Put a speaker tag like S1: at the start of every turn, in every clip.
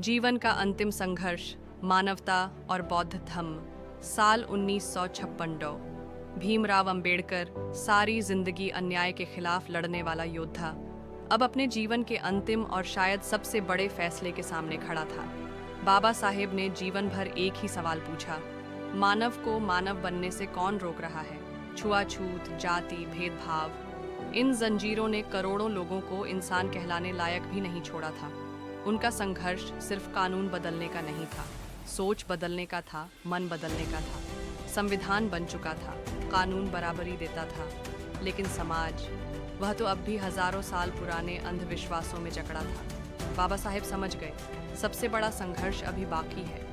S1: जीवन का अंतिम संघर्ष, मानवता और बौद्ध धम्म। साल 1956। भीमराव अंबेडकर, सारी जिंदगी अन्याय के खिलाफ लड़ने वाला योद्धा, अब अपने जीवन के अंतिम और शायद सबसे बड़े फैसले के सामने खड़ा था। बाबा साहेब ने जीवन भर एक ही सवाल पूछा, मानव को मानव बनने से कौन रोक रहा है? छुआछूत, जाति, भेदभाव, इन जंजीरों ने करोड़ों लोगों को इंसान कहलाने लायक भी नहीं छोड़ा था। उनका संघर्ष सिर्फ कानून बदलने का नहीं था, सोच बदलने का था, मन बदलने का था। संविधान बन चुका था, कानून बराबरी देता था, लेकिन समाज, वह तो अब भी हजारों साल पुराने अंधविश्वासों में जकड़ा था। बाबा साहेब समझ गए, सबसे बड़ा संघर्ष अभी बाकी है।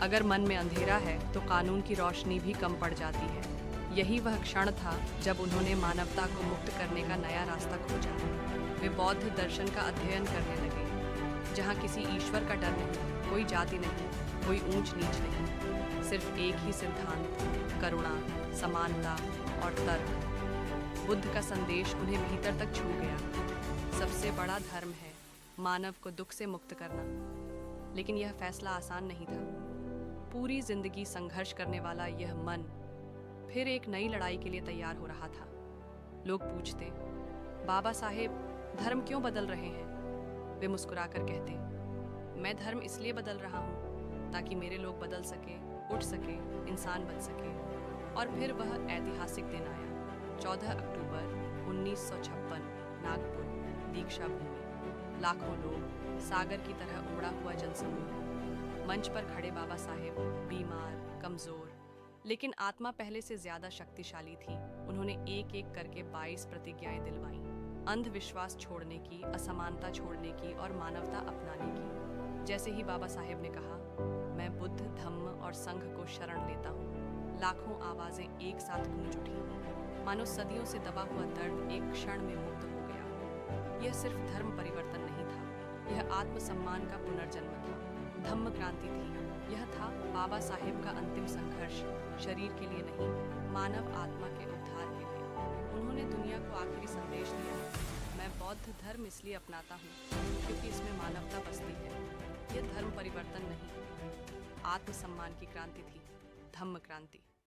S1: अगर मन में अंधेरा है तो कानून की रोशनी भी कम पड़ जाती है। यही वह क्षण था जब उन्होंने मानवता को मुक्त करने का नया रास्ता खोजा। वे बौद्ध दर्शन का अध्ययन करने लगे, जहाँ किसी ईश्वर का डर नहीं, कोई जाति नहीं, कोई ऊंच नीच नहीं, सिर्फ एक ही सिद्धांत, करुणा, समानता और तर्क। बुद्ध का संदेश उन्हें भीतर तक छू गया। सबसे बड़ा धर्म है मानव को दुख से मुक्त करना। लेकिन यह फैसला आसान नहीं था। पूरी जिंदगी संघर्ष करने वाला यह मन फिर एक नई लड़ाई के लिए तैयार हो रहा था। लोग पूछते, बाबा साहेब धर्म क्यों बदल रहे हैं? वे मुस्कुराकर कहते, मैं धर्म इसलिए बदल रहा हूँ ताकि मेरे लोग बदल सके, उठ सके, इंसान बन सके। और फिर वह ऐतिहासिक दिन आया, 14 अक्टूबर 1956, नागपुर, दीक्षा भूमि। लाखों लोग, सागर की तरह उमड़ा हुआ जनसमूह। मंच पर खड़े बाबा साहेब, बीमार, कमजोर, लेकिन आत्मा पहले से ज्यादा शक्तिशाली थी। उन्होंने एक एक करके 22 प्रतिज्ञाएं दिलवाईं, अंधविश्वास छोड़ने की, असमानता छोड़ने की और मानवता अपनाने की। जैसे ही बाबा साहेब ने कहा, मैं बुद्ध, धम्म और संघ को शरण लेता हूँ, लाखों आवाजें एक साथ गूंज उठी। मानो सदियों से दबा हुआ दर्द एक क्षण में मुक्त हो गया। यह सिर्फ धर्म परिवर्तन नहीं था, यह आत्मसम्मान का पुनर्जन्म था, धम्म क्रांति थी। यह था बाबा साहेब का अंतिम संघर्ष, शरीर के लिए नहीं, मानव आत्मा के उद्धार के लिए। उन्होंने दुनिया को आखिरी संदेश दिया, मैं बौद्ध धर्म इसलिए अपनाता हूँ क्योंकि इसमें मानवता बसती है। यह धर्म परिवर्तन नहीं, आत्मसम्मान की क्रांति थी, धम्म क्रांति।